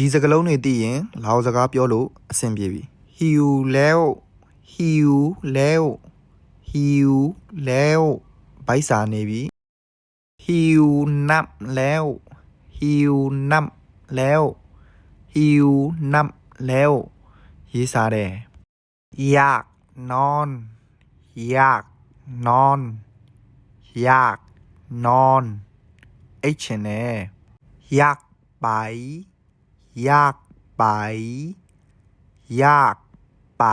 ဒီစကလုံးတွေသိရင်လာစကားပြောလို့အဆင်ပြေပြီဟီယူလဲဟီယူလဲဟီယူလဲဘိုက်စာနေပြီဟီယူနပ်လဲဟီယူနပ်လဲဟီယူနပ်လဲရေးစားတယ်อยากนอนอยากนอนอยากนอนအိတ်ချင်တယ်อยากไปอยากไปอยากไป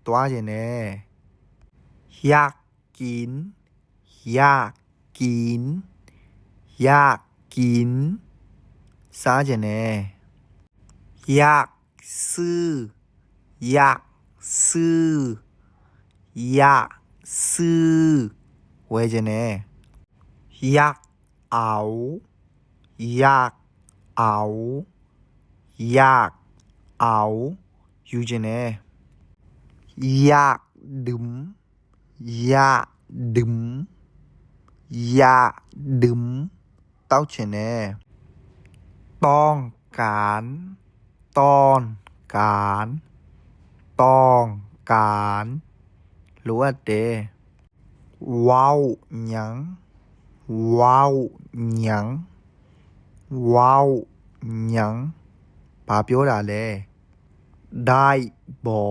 သွားချင်တယ်อยากกินอยากกินอยากกินစားချင်တယ်อยากซื้ออยากซื้ออยากซื้อဝယ်ချင်တယ်อยากเอาอยากเอาอยากเอาယူချင်တယ်อยากดื่มอยากดื่มอยากดื่มတောက်ချင်တယ်ต้องการต้องการต้องการလိုအပ်တယ်ว้าวหยังว้าวหยังว้าวหยังဘာပြောတာလဲได้บ่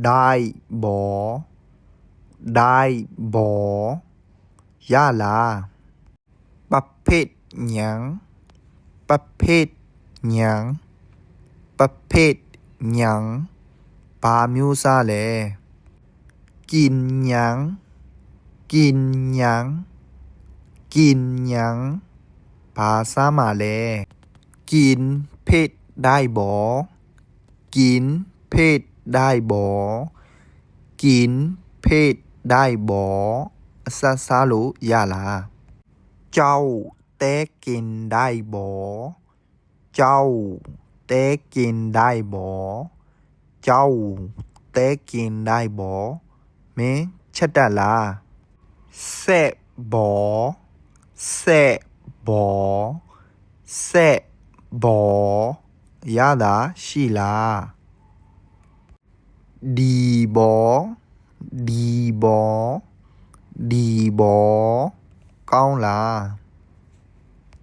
ได้บ่ได้บ่ရလားประเภทหยังประเภทหยังประเภทหยังဘာမျိုးစားလဲกินหยังกินหยังกินหยังဘာစားမှာလဲกินเผ็ดได้บ่กินเผ็ดได้บ่กินเผ็ดได้บ่အစစားလို့ရလားเจ้าเต้กินได้บ่เจ้าเต้กินได้บ่เจ้าเต้กินได้บ่မင်းချက်တက်လားဆက်บ่ဆက်บ่ဆက်บ่ရတာရှိလားဒီบ่ဒီบ่ဒီบ่ကောင်းလား